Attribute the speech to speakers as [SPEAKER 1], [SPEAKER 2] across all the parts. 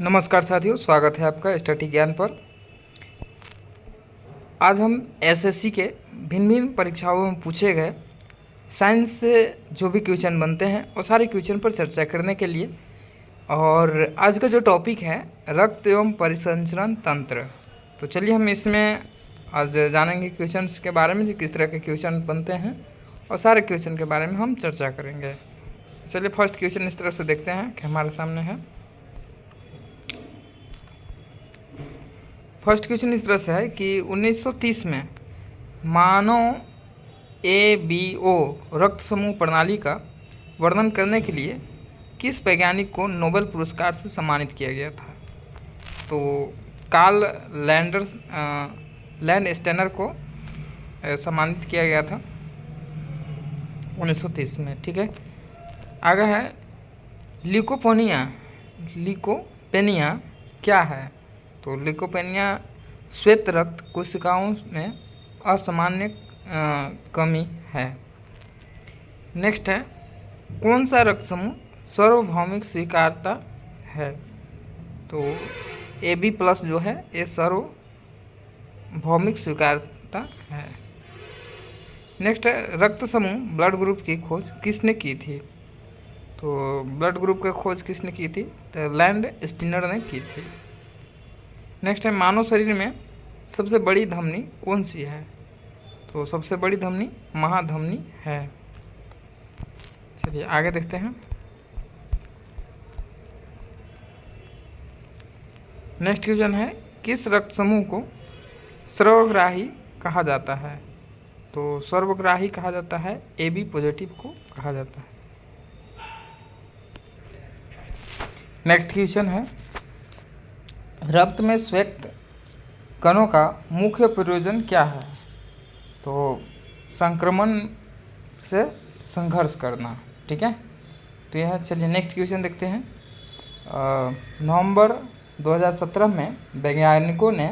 [SPEAKER 1] नमस्कार साथियों, स्वागत है आपका स्टडी ज्ञान पर। आज हम एसएससी के भिन्न भिन्न परीक्षाओं में पूछे गए साइंस से जो भी क्वेश्चन बनते हैं वो सारे क्वेश्चन पर चर्चा करने के लिए, और आज का जो टॉपिक है रक्त एवं परिसंचरण तंत्र। तो चलिए हम इसमें आज जानेंगे क्वेश्चंस के बारे में, किस तरह के क्वेश्चन बनते हैं और सारे क्वेश्चन के बारे में हम चर्चा करेंगे। चलिए फर्स्ट क्वेश्चन इस तरह से देखते हैं कि हमारे सामने है। फर्स्ट क्वेश्चन इस तरह से है कि 1930 में मानव ABO रक्त समूह प्रणाली का वर्णन करने के लिए किस वैज्ञानिक को नोबेल पुरस्कार से सम्मानित किया गया था? तो कार्ल लैंडस्टेनर को सम्मानित किया गया था 1930 में। ठीक है, आगे है ल्यूकोपेनिया क्या है? तो ल्यूकोपेनिया श्वेत रक्त कोशिकाओं में असामान्य कमी है। नेक्स्ट है कौन सा रक्त समूह सार्वभौमिक स्वीकार्यता है? तो AB+ जो है ये सार्वभौमिक स्वीकार्यता है। नेक्स्ट है रक्त समूह ब्लड ग्रुप की खोज किसने की थी? तो ब्लड ग्रुप की खोज किसने की थी? तो लैंडस्टीनर ने की थी। नेक्स्ट है मानव शरीर में सबसे बड़ी धमनी कौन सी है? तो सबसे बड़ी धमनी महाधमनी है। चलिए आगे देखते हैं। नेक्स्ट क्वेश्चन है किस रक्त समूह को सर्वग्राही कहा जाता है? तो सर्वग्राही कहा जाता है AB+ को कहा जाता है। नेक्स्ट क्वेश्चन है रक्त में श्वेत कणों का मुख्य प्रयोजन क्या है? तो संक्रमण से संघर्ष करना। ठीक है, तो यह चलिए नेक्स्ट क्वेश्चन देखते हैं। नवंबर 2017 में वैज्ञानिकों ने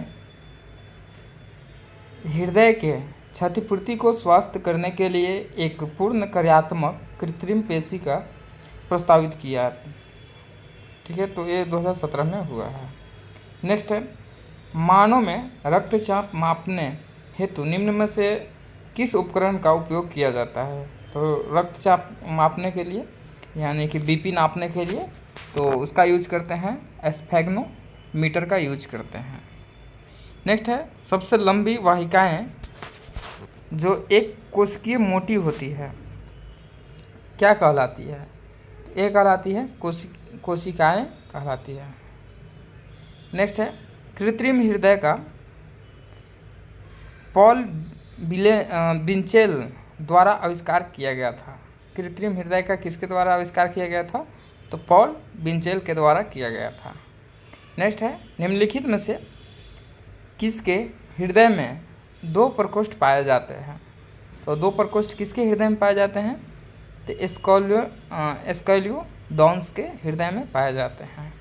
[SPEAKER 1] हृदय के क्षतिपूर्ति को स्वस्थ करने के लिए एक पूर्ण कार्यात्मक कृत्रिम पेशी का प्रस्तावित किया। ठीक है, तो ये 2017 में हुआ है। नेक्स्ट है मानव में रक्तचाप मापने हेतु निम्न में से किस उपकरण का उपयोग किया जाता है? तो रक्तचाप मापने के लिए यानी कि BP नापने के लिए तो उसका यूज करते हैं स्फेग्नोमीटर का यूज करते हैं। नेक्स्ट है सबसे लंबी वाहिकाएं जो एक कोशिकीय मोटी होती है क्या कहलाती है? तो ये कहलाती है कोशिकाएं कहलाती है। नेक्स्ट है कृत्रिम हृदय का पॉल विंचेल द्वारा आविष्कार किया गया था। कृत्रिम हृदय का किसके द्वारा आविष्कार किया गया था? तो पॉल विंचेल के द्वारा किया गया था। नेक्स्ट है निम्नलिखित में से किसके हृदय में 2 प्रकोष्ठ पाए जाते हैं? तो 2 प्रकोष्ठ किसके हृदय में पाए जाते हैं? तो स्कैलियोडॉन्स के हृदय में पाए जाते हैं।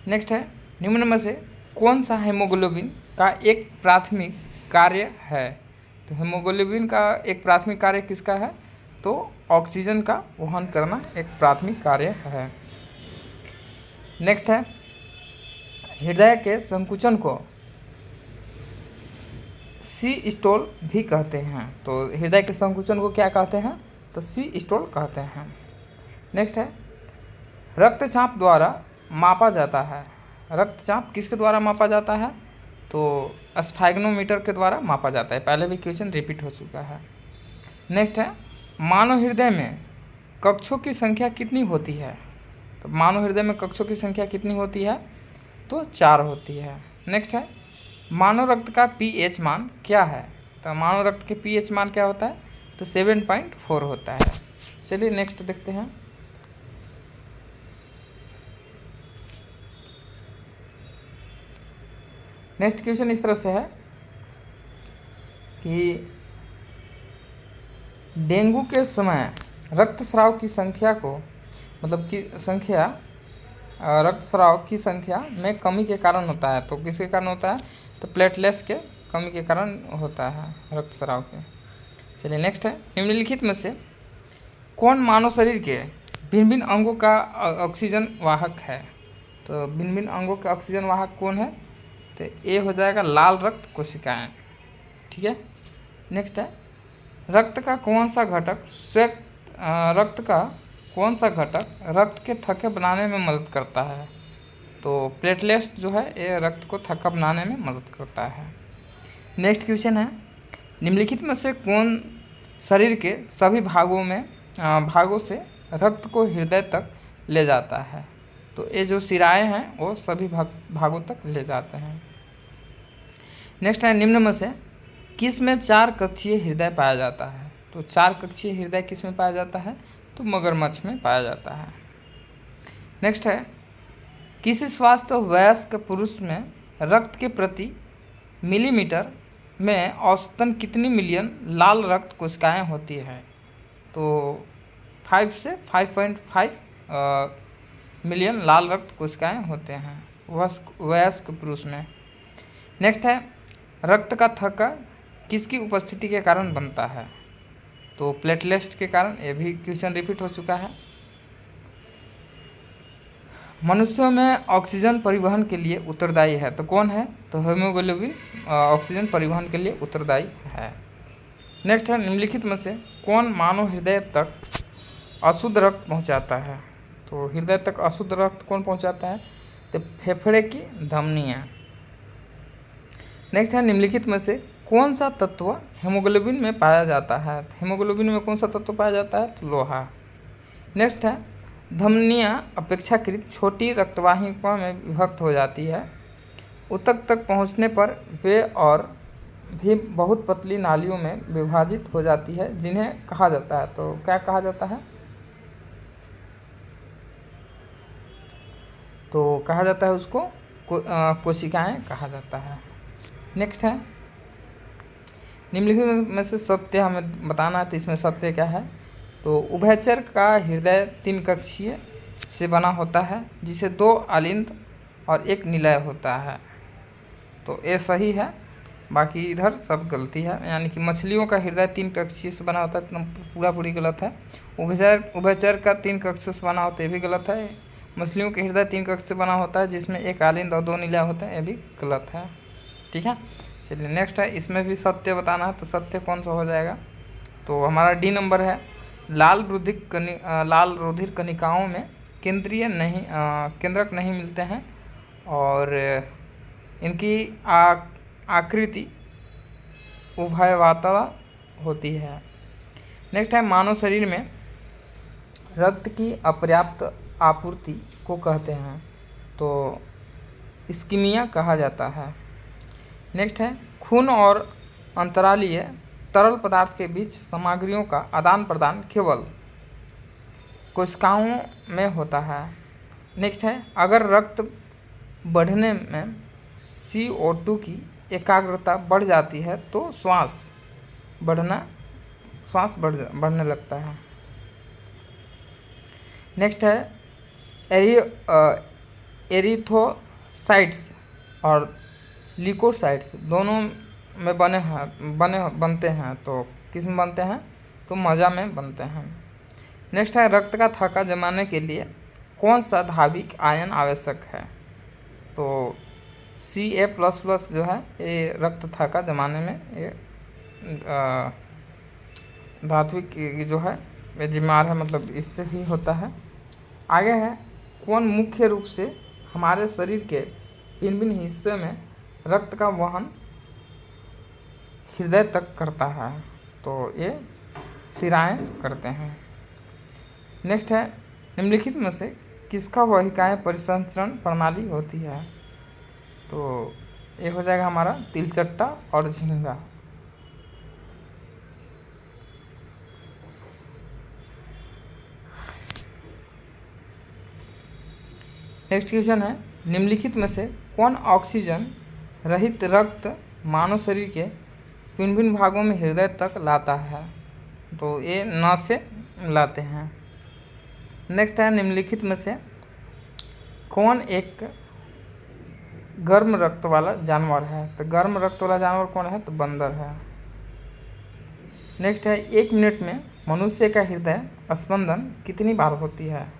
[SPEAKER 1] नेक्स्ट है निम्न में से कौन सा हेमोग्लोबिन का एक प्राथमिक कार्य है? तो हेमोग्लोबिन का एक प्राथमिक कार्य किसका है? तो ऑक्सीजन का वहन करना एक प्राथमिक कार्य है। नेक्स्ट है हृदय के संकुचन को सिस्टोल भी कहते हैं। तो हृदय के संकुचन को क्या कहते हैं? तो सिस्टोल कहते हैं। नेक्स्ट है रक्तचाप द्वारा मापा जाता है। रक्तचाप किसके द्वारा मापा जाता है? तो स्फेग्नोमीटर के द्वारा मापा जाता है। पहले भी क्वेश्चन रिपीट हो चुका है। नेक्स्ट है मानव हृदय में कक्षों की संख्या कितनी होती है? तो मानव हृदय में कक्षों की संख्या कितनी होती है? तो 4 होती है। नेक्स्ट है मानव रक्त का pH मान क्या है? तो मानव रक्त के pH मान क्या होता है? तो 7.4 होता है। चलिए नेक्स्ट देखते हैं। नेक्स्ट क्वेश्चन इस तरह से है कि डेंगू के समय रक्तस्राव की संख्या को रक्तस्राव की संख्या में कमी के कारण होता है। तो किसके कारण होता है? तो प्लेटलेट्स के कमी के कारण होता है रक्तस्राव के। चलिए नेक्स्ट है निम्नलिखित में से कौन मानव शरीर के भिन्न भिन्न अंगों का ऑक्सीजन वाहक है? तो भिन्न भिन्न अंगों के ऑक्सीजन वाहक कौन है? तो ए हो जाएगा लाल रक्त कोशिकाएं। ठीक है। नेक्स्ट है रक्त का कौन सा घटक रक्त के थक्के बनाने में मदद करता है? तो प्लेटलेट्स जो है ये रक्त को थक्का बनाने में मदद करता है। नेक्स्ट क्वेश्चन है निम्नलिखित में से कौन शरीर के सभी भागों से रक्त को हृदय तक ले जाता है? तो ये जो शिराएं हैं वो सभी भागों तक ले जाते हैं। नेक्स्ट है निम्न में से किस में 4 कक्षीय हृदय पाया जाता है? तो 4 कक्षीय हृदय किस में पाया जाता है? तो मगरमच्छ में पाया जाता है। नेक्स्ट है किसी स्वस्थ वयस्क पुरुष में रक्त के प्रति मिलीमीटर में औसतन कितनी मिलियन लाल रक्त कोशिकाएं होती हैं? तो 5 से 5.5 मिलियन लाल रक्त कोशिकाएं होते हैं वयस्क पुरुष में। नेक्स्ट है रक्त का थक्का किसकी उपस्थिति के कारण बनता है? तो प्लेटलेट्स के कारण। ये भी क्वेश्चन रिपीट हो चुका है। मनुष्यों में ऑक्सीजन परिवहन के लिए उत्तरदायी है तो कौन है? तो हीमोग्लोबिन ऑक्सीजन परिवहन के लिए उत्तरदायी है। नेक्स्ट है निम्नलिखित में से कौन मानव हृदय तक अशुद्ध रक्त पहुंचाता है? तो हृदय तक अशुद्ध रक्त कौन पहुंचाता है? तो फेफड़े की धमनियाँ। नेक्स्ट है निम्नलिखित में से कौन सा तत्व हीमोग्लोबिन में पाया जाता है? हीमोग्लोबिन में कौन सा तत्व पाया जाता है? तो लोहा। नेक्स्ट है धमनियाँ अपेक्षाकृत छोटी रक्तवाहिकाओं में विभक्त हो जाती है। ऊतक तक पहुँचने पर वे और भी बहुत पतली नालियों में विभाजित हो जाती है जिन्हें कहा जाता है। तो क्या कहा जाता है? तो कहा जाता है उसको कोशिकाएं कहा जाता है। नेक्स्ट है निम्नलिखित में से सत्य हमें बताना है। तो इसमें सत्य क्या है? तो उभयचर का हृदय 3 कक्षीय से बना होता है जिसे 2 अलिंद और 1 निलय होता है। तो ये सही है, बाकी इधर सब गलती है। यानी कि मछलियों का हृदय 3 कक्षीय से बना होता है तो पूरी गलत है। उभयचर का 3 कक्षीय से बना होता है ये भी गलत है। मछलियों के हृदय 3 कक्ष से बना होता है जिसमें 1 अलिंद और 2 निलय होते हैं, ये भी गलत है। ठीक है, चलिए नेक्स्ट है इसमें भी सत्य बताना है। तो सत्य कौन सा हो जाएगा? तो हमारा डी नंबर है लाल रुधिर कणिकाओं में केंद्रक नहीं मिलते हैं और इनकी आकृति उभयवाता होती है। नेक्स्ट है मानव शरीर में रक्त की अपर्याप्त आपूर्ति को कहते हैं तो इस्कीमिया कहा जाता है। नेक्स्ट है खून और अंतरालीय तरल पदार्थ के बीच सामग्रियों का आदान प्रदान केवल कोशिकाओं में होता है। नेक्स्ट है अगर रक्त बढ़ने में CO2 की एकाग्रता बढ़ जाती है तो श्वास बढ़ने लगता है। नेक्स्ट है एरिथ्रोसाइट्स और ल्यूकोसाइट्स दोनों में बनते हैं तो किस में बनते हैं? तो मज्जा में बनते हैं। नेक्स्ट है रक्त का थक्का जमाने के लिए कौन सा धात्विक आयन आवश्यक है? तो Ca++ जो है ये रक्त थक्का जमाने में ये धात्विक जो है ये जिम्मेदार है, मतलब इससे ही होता है। आगे है कौन मुख्य रूप से हमारे शरीर के भिन्न भिन्न हिस्से में रक्त का वहन हृदय तक करता है? तो ये शिराएं करते हैं। नेक्स्ट है निम्नलिखित में से किसका वाहिकाएं परिसंचरण प्रणाली होती है? तो ये हो जाएगा हमारा तिलचट्टा और झींगा। नेक्स्ट क्वेश्चन है निम्नलिखित में से कौन ऑक्सीजन रहित रक्त मानव शरीर के भिन्न भिन्न भागों में हृदय तक लाता है? तो ये न से लाते हैं। नेक्स्ट है निम्नलिखित में से कौन एक गर्म रक्त वाला जानवर है? तो गर्म रक्त वाला जानवर कौन है? तो बंदर है। नेक्स्ट है 1 मिनट में मनुष्य का हृदय स्पंदन कितनी बार होती है?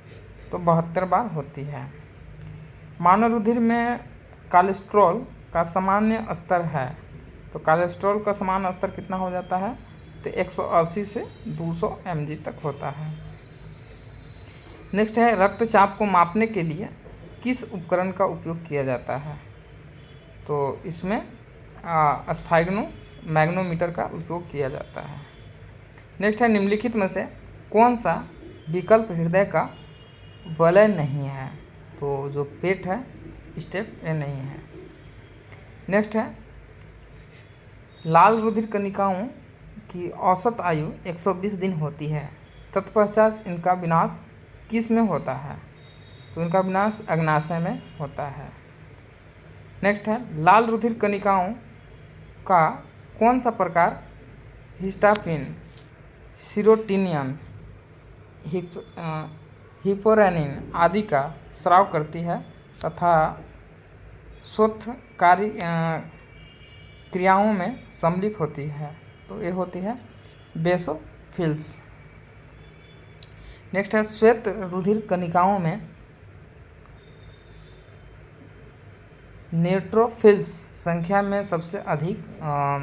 [SPEAKER 1] तो 72 बार होती है। मानव रुधिर में कोलेस्ट्रॉल का सामान्य स्तर है, तो कोलेस्ट्रॉल का सामान्य स्तर कितना हो जाता है, तो 180 से 200 mg तक होता है। नेक्स्ट है रक्तचाप को मापने के लिए किस उपकरण का उपयोग किया जाता है, तो इसमें स्फाइग्नोमैग्नोमीटर का उपयोग किया जाता है। नेक्स्ट है निम्नलिखित में से कौन सा विकल्प हृदय का वलय नहीं है, तो जो पेट है स्टेप ए नहीं है। नेक्स्ट है लाल रुधिर कणिकाओं की औसत आयु 120 दिन होती है, तत्पश्चात इनका विनाश किस में होता है, तो इनका विनाश अग्नाशय में होता है। नेक्स्ट है लाल रुधिर कणिकाओं का कौन सा प्रकार हिस्टाफिन, सीरोटिनियन, हिपोरेनिन आदि का स्राव करती है तथा शोथकारी क्रियाओं में सम्मिलित होती है, तो ये होती है बेसोफिल्स। नेक्स्ट है श्वेत रुधिर कणिकाओं में न्यूट्रोफिल्स संख्या में सबसे अधिक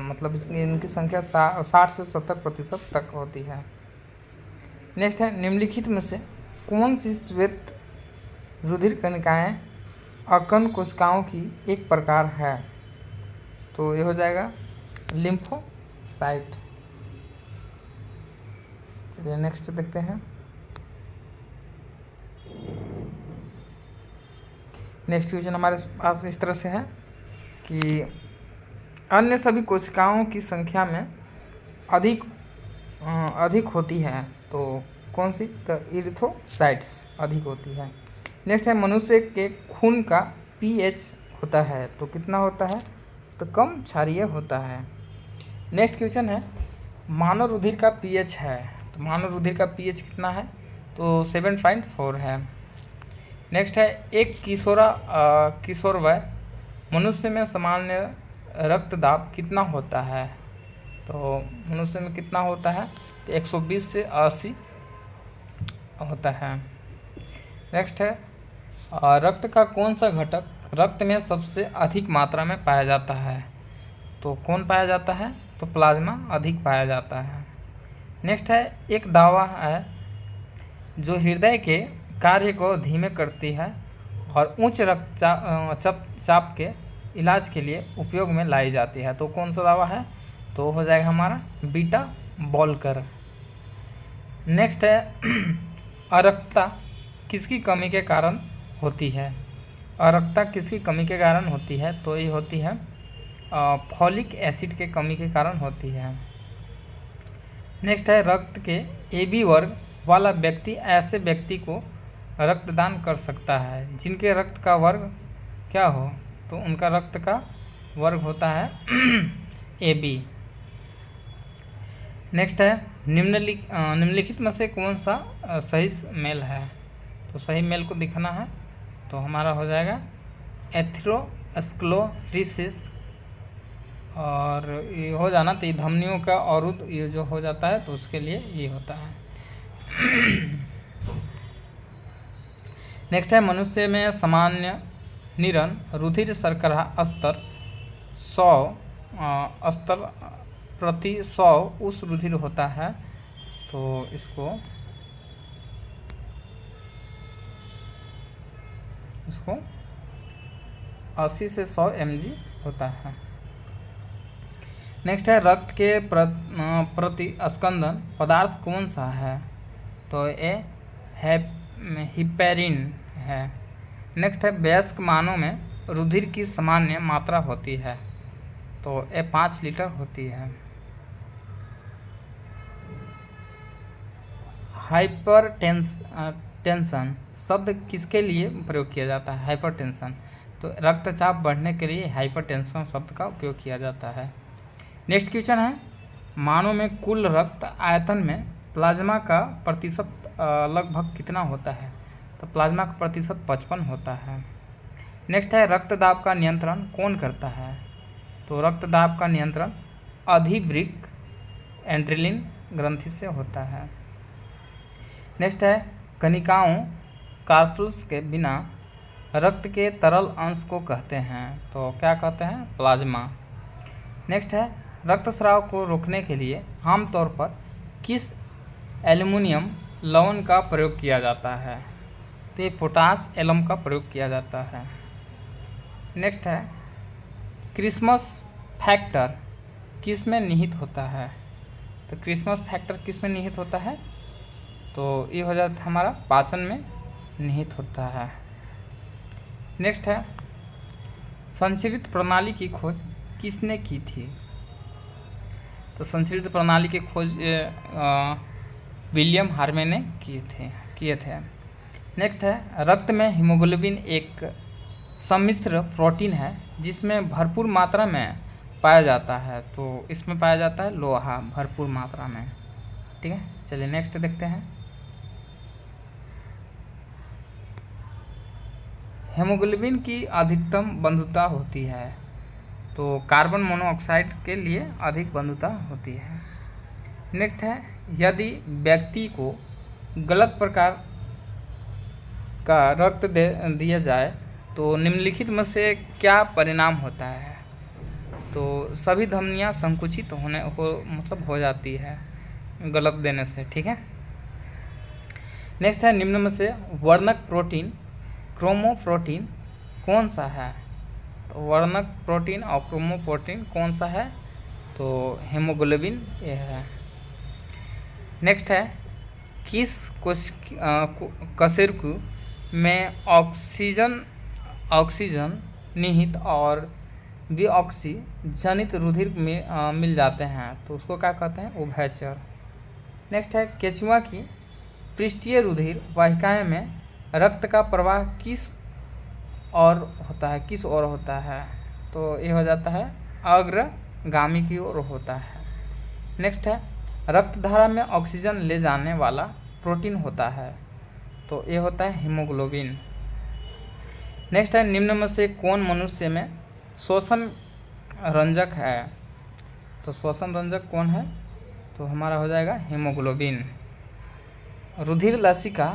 [SPEAKER 1] मतलब इनकी संख्या 60 से 70% तक होती है। नेक्स्ट है निम्नलिखित में से कौन सी श्वेत रुधिर कणिकाएँ अकन कोशिकाओं की एक प्रकार है, तो ये हो जाएगा लिम्फोसाइट। चलिए नेक्स्ट देखते हैं। नेक्स्ट क्वेश्चन हमारे पास इस तरह से है कि अन्य सभी कोशिकाओं की संख्या में अधिक होती है, तो कौन सी, तो इरिथ्रोसाइट्स अधिक होती है। नेक्स्ट है मनुष्य के खून का pH होता है, तो कितना होता है, तो कम क्षारीय होता है। नेक्स्ट क्वेश्चन है मानव रुधिर का pH है, तो मानव रुधिर का pH कितना है, तो 7.4 है। नेक्स्ट है एक किशोर वय मनुष्य में सामान्य रक्तदाब कितना होता है, तो मनुष्य में कितना होता है, तो 120 से 80 होता है। नेक्स्ट है रक्त का कौन सा घटक रक्त में सबसे अधिक मात्रा में पाया जाता है, तो कौन पाया जाता है, तो प्लाज्मा अधिक पाया जाता है। नेक्स्ट है एक दवा है जो हृदय के कार्य को धीमे करती है और उच्च रक्तचाप के इलाज के लिए उपयोग में लाई जाती है, तो कौन सा दवा है, तो हो जाएगा हमारा बीटा बॉलकर। नेक्स्ट है अरक्तता किसकी कमी के कारण होती है, अरक्तता किसकी कमी के कारण होती है, तो ये होती है फॉलिक एसिड के कमी के कारण होती है। नेक्स्ट है रक्त के AB वर्ग वाला व्यक्ति ऐसे व्यक्ति को रक्तदान कर सकता है जिनके रक्त का वर्ग क्या हो, तो उनका रक्त का वर्ग होता है AB। नेक्स्ट है निम्नलिखित में से कौन सा सही मेल है, तो सही मेल को दिखाना है, तो हमारा हो जाएगा एथेरोस्क्लेरोसिस, और ये हो जाना तो ये धमनियों का अवरुद्ध ये जो हो जाता है, तो उसके लिए ये होता है। नेक्स्ट है मनुष्य में सामान्य निरन रुधिर शर्करा स्तर 100 प्रति 100 उस रुधिर होता है, तो इसको 80 से 100 mg होता है। नेक्स्ट है रक्त के प्रतिस्पंदन पदार्थ कौन सा है, तो ये हिपेरिन है। नेक्स्ट है वयस्क मानव में रुधिर की सामान्य मात्रा होती है, तो ये 5 लीटर होती है। हाइपरटेंशन शब्द किसके लिए प्रयोग किया जाता है, हाइपरटेंशन, तो रक्तचाप बढ़ने के लिए हाइपरटेंशन शब्द का उपयोग किया जाता है। नेक्स्ट क्वेश्चन है मानव में कुल रक्त आयतन में प्लाज्मा का प्रतिशत लगभग कितना होता है, तो प्लाज्मा का प्रतिशत 55 होता है। नेक्स्ट है रक्तदाब का नियंत्रण कौन करता है, तो रक्तदाब का नियंत्रण अधिवृक्क एड्रेनलिन ग्रंथि से होता है। नेक्स्ट है कणिकाओं कार्पल्स के बिना रक्त के तरल अंश को कहते हैं? तो क्या कहते हैं? प्लाज्मा। नेक्स्ट है, रक्तस्राव को रोकने के लिए आमतौर पर किस एल्युमिनियम लवण का प्रयोग किया जाता है? तो ये पोटास एलम का प्रयोग किया जाता है। नेक्स्ट है, क्रिसमस फैक्टर किस में निहित होता है? तो क्रिसमस फैक्टर किस में निहित होता है? तो ये हो जाता है हमारा पाचन में निहित होता है। नेक्स्ट है, संचरित प्रणाली की खोज किसने की थी? तो संचरित प्रणाली की खोज विलियम हार्वे ने किए थे। नेक्स्ट है, रक्त में हीमोग्लोबिन एक सम्मिश्र प्रोटीन है जिसमें भरपूर मात्रा में पाया जाता है। तो इसमें पाया जाता है लोहा भरपूर मात्रा में। ठीक है, चलिए नेक्स्ट देखते हैं। हीमोग्लोबिन की अधिकतम बंधुता होती है। तो कार्बन मोनोऑक्साइड के लिए अधिक बंधुता होती है। नेक्स्ट है, यदि व्यक्ति को गलत प्रकार का रक्त दिया जाए तो निम्नलिखित में से क्या परिणाम होता है? तो सभी धमनियां संकुचित हो जाती है गलत देने से। ठीक है, नेक्स्ट है, निम्न में से वर्णक प्रोटीन क्रोमोप्रोटीन कौन सा है? तो वर्णक प्रोटीन और क्रोमोप्रोटीन कौन सा है? तो हीमोग्लोबिन ये है। नेक्स्ट है, किस कशेरुकी में ऑक्सीजन निहित और डिऑक्सी जनित रुधिर में मिल जाते हैं? तो उसको क्या कहते हैं? उभयचर। नेक्स्ट है, केंचुआ की पृष्ठीय रुधिर वाहिकाएं में रक्त का प्रवाह किस ओर होता है? तो ये हो जाता है अग्रगामी की ओर होता है। नेक्स्ट है, रक्तधारा में ऑक्सीजन ले जाने वाला प्रोटीन होता है। तो ये होता है हीमोग्लोबिन। नेक्स्ट है, निम्न में से कौन मनुष्य में श्वसन रंजक है? तो श्वसन रंजक कौन है? तो हमारा हो जाएगा हीमोग्लोबिन। रुधिर लसिका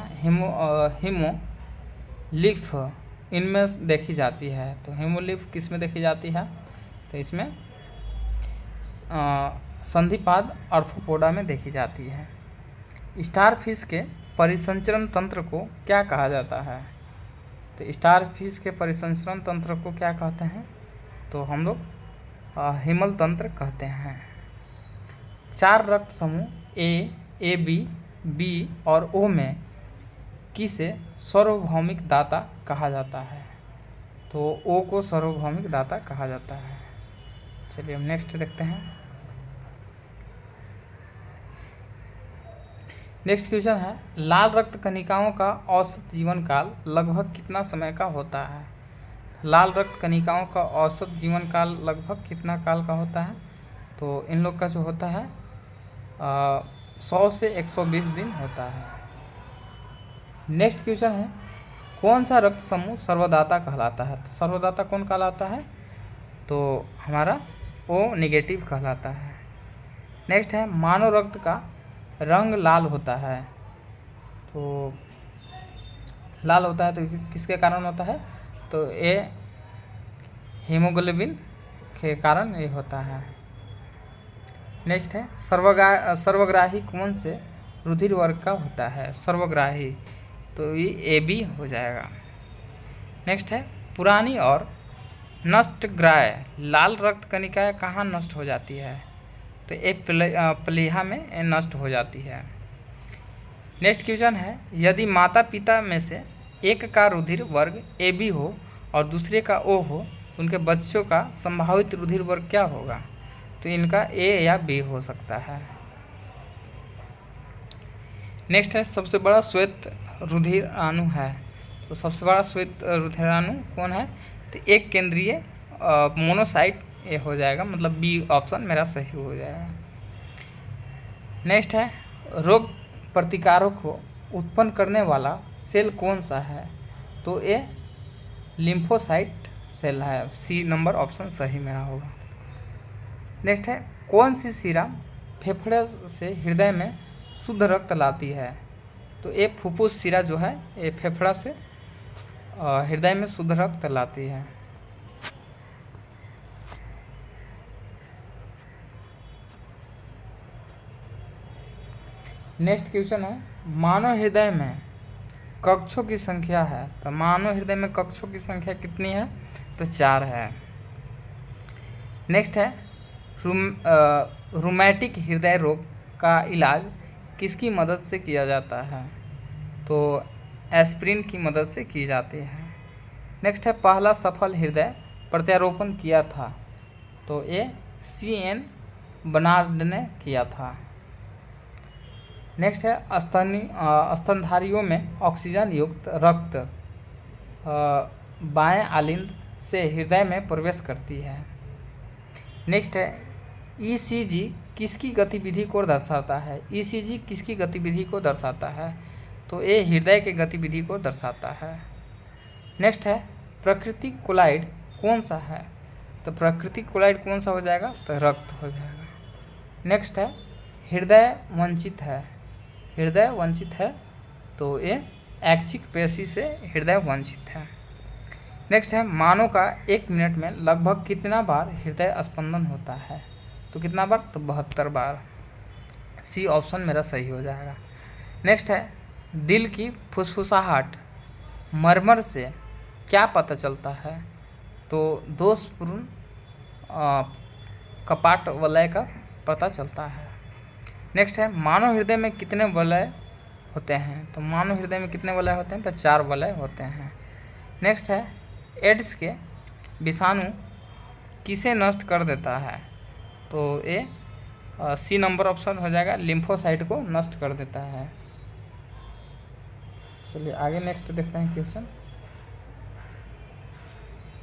[SPEAKER 1] हीमोलिम्फ इनमें देखी जाती है। तो हीमोलिम्फ किस में देखी जाती है? तो इसमें संधिपाद आर्थ्रोपोडा में देखी जाती है। स्टारफिश के परिसंचरण तंत्र को क्या कहा जाता है? तो स्टारफिश के परिसंचरण तंत्र को क्या कहते हैं? तो हम लोग हिमल तंत्र कहते हैं। 4 रक्त समूह ए बी बी और ओ में किसे सार्वभौमिक दाता कहा जाता है? तो ओ को सार्वभौमिक दाता कहा जाता है। चलिए हम नेक्स्ट देखते हैं। नेक्स्ट क्वेश्चन है, लाल रक्त कणिकाओं का औसत जीवन काल लगभग कितना समय का होता है? लाल रक्त कणिकाओं का औसत जीवन काल लगभग कितना काल का होता है? तो इन लोग का जो होता है 100 से 120 दिन होता है। नेक्स्ट क्वेश्चन है, कौन सा रक्त समूह सर्वदाता कहलाता है? तो सर्वदाता कौन कहलाता है? तो हमारा ओ नेगेटिव कहलाता है। नेक्स्ट है, मानव रक्त का रंग लाल होता है। तो लाल होता है तो किसके कारण होता है? तो ये हीमोग्लोबिन के कारण ये होता है। नेक्स्ट है, सर्वग्राही कौन से रुधिर वर्ग का होता है? सर्वग्राही, तो ये ए बी हो जाएगा। नेक्स्ट है, पुरानी और नष्टग्राह्य लाल रक्त कणिकाएं कहाँ नष्ट हो जाती है? तो एक प्लीहा में नष्ट हो जाती है। नेक्स्ट क्वेश्चन है, यदि माता पिता में से एक का रुधिर वर्ग ए बी हो और दूसरे का ओ हो, उनके बच्चों का संभावित रुधिर वर्ग क्या होगा? तो इनका ए या बी हो सकता है। नेक्स्ट है, सबसे बड़ा श्वेत रुधिर अणु है। तो सबसे बड़ा श्वेत रुधिर अणु कौन है? तो एक केंद्रीय मोनोसाइट ये हो जाएगा, मतलब बी ऑप्शन मेरा सही हो जाएगा। नेक्स्ट है, रोग प्रतिकारों को उत्पन्न करने वाला सेल कौन सा है? तो ये लिम्फोसाइट सेल है। सी नंबर ऑप्शन सही मेरा होगा। नेक्स्ट है, कौन सी शिरा फेफड़े से हृदय में शुद्ध रक्त लाती है? तो ये फुफ्फुस शिरा जो है ये फेफड़ा से हृदय में शुद्ध रक्त लाती है। नेक्स्ट क्वेश्चन है, मानव हृदय में कक्षों की संख्या है, तो मानव हृदय में कक्षों की संख्या कितनी है, तो 4 है। नेक्स्ट है, रूमैटिक हृदय रोग का इलाज किसकी मदद से किया जाता है, तो एस्प्रिन की मदद से की जाती है। नेक्स्ट है, पहला सफल हृदय प्रत्यारोपण किया था, तो ये CN बनार्ड ने किया था। नेक्स्ट है, स्तनधारियों में ऑक्सीजन युक्त रक्त बाएं आलिंद से हृदय में प्रवेश करती है। नेक्स्ट है, ECG किसकी गतिविधि को दर्शाता है, ECG किसकी गतिविधि को दर्शाता है, तो ये हृदय की गतिविधि को दर्शाता है। नेक्स्ट है, प्राकृतिक कोलाइड कौन सा है, तो प्राकृतिक कोलाइड कौन सा हो जाएगा, तो रक्त हो जाएगा। नेक्स्ट है, हृदय वंचित है, हृदय वंचित है, तो ये ऐच्छिक पेशी से हृदय वंचित है। नेक्स्ट है, मानव का 1 मिनट में लगभग कितना बार हृदय स्पंदन होता है, तो कितना बार, तो 72 बार। C ऑप्शन मेरा सही हो जाएगा। नेक्स्ट है, दिल की फुसफुसाहट मरमर से क्या पता चलता है, तो दोषपूर्ण कपाट वलय का पता चलता है। नेक्स्ट है, मानव हृदय में कितने वलय होते हैं, तो मानव हृदय में कितने वलय होते हैं, तो 4 वलय होते हैं। नेक्स्ट है, एड्स के विषाणु किसे नष्ट कर देता है, तो ये C नंबर ऑप्शन हो जाएगा, लिम्फोसाइट को नष्ट कर देता है। चलिए आगे नेक्स्ट देखते हैं क्वेश्चन।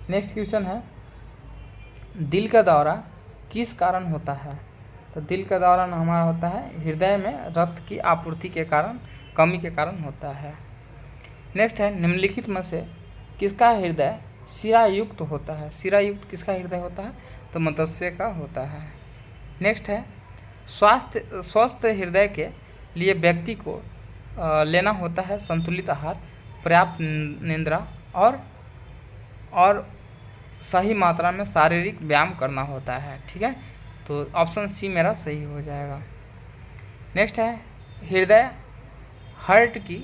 [SPEAKER 1] नेक्स्ट क्वेश्चन है, दिल का दौरा किस कारण होता है, तो दिल का दौरा हमारा होता है हृदय में रक्त की आपूर्ति के कारण, कमी के कारण होता है। नेक्स्ट है, निम्नलिखित में से किसका हृदय शिरायुक्त होता है, शिरायुक्त किसका हृदय होता है, तो मत्स्य का होता है। नेक्स्ट है, स्वस्थ हृदय के लिए व्यक्ति को लेना होता है संतुलित आहार, पर्याप्त निद्रा और सही मात्रा में शारीरिक व्यायाम करना होता है। ठीक है, तो ऑप्शन C मेरा सही हो जाएगा। नेक्स्ट है, हृदय हार्ट की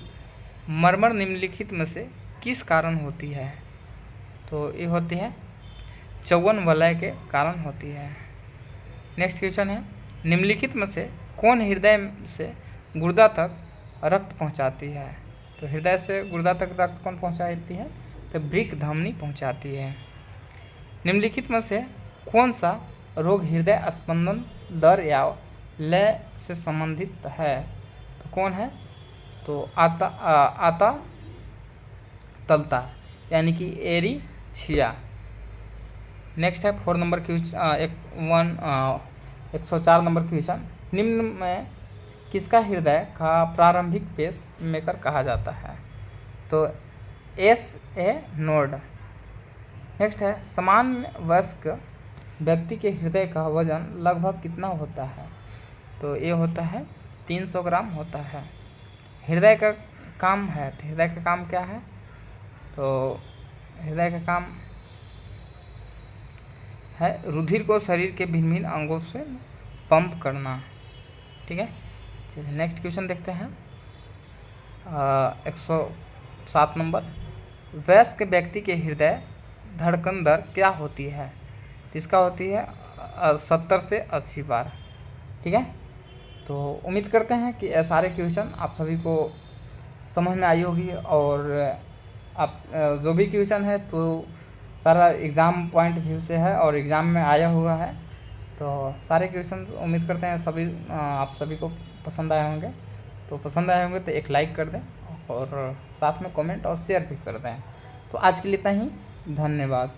[SPEAKER 1] मरमर निम्नलिखित में से किस कारण होती है, तो ये होती है चौवन वलय के कारण होती है। नेक्स्ट क्वेश्चन है, निम्नलिखित में से कौन हृदय से गुर्दा तक रक्त पहुंचाती है, तो हृदय से गुर्दा तक रक्त कौन पहुंचाती है, तो वृक्क धमनी पहुंचाती है। निम्नलिखित में से कौन सा रोग हृदय स्पंदन दर या लय से संबंधित है, तो कौन है, तो आता तलता यानी कि एरीथिया। नेक्स्ट है 4 नंबर क्वेश्चन, 104 नंबर क्वेश्चन, निम्न में किसका हृदय का प्रारंभिक पेस मेकर कहा जाता है, तो SA नोड। नेक्स्ट है, सामान्य वयस्क व्यक्ति के हृदय का वजन लगभग कितना होता है, तो ये होता है 300 ग्राम होता है। हृदय का काम है, तो हृदय का काम क्या है, तो हृदय का काम है रुधिर को शरीर के भिन्न भिन्न अंगों से पंप करना। ठीक है, चलिए नेक्स्ट क्वेश्चन देखते हैं। 107 नंबर, वयस्क व्यक्ति के हृदय धड़कन दर क्या होती है, इसका होती है 70 से 80 बार। ठीक है, तो उम्मीद करते हैं कि सारे क्वेश्चन आप सभी को समझ में आई होगी, और आप जो भी क्वेश्चन है तो सारा एग्ज़ाम पॉइंट व्यू से है और एग्ज़ाम में आया हुआ है, तो सारे क्वेश्चन उम्मीद करते हैं सभी आप सभी को पसंद आए होंगे। तो पसंद आए होंगे तो एक लाइक कर दें और साथ में कमेंट और शेयर भी कर दें। तो आज के लिए इतना ही, धन्यवाद।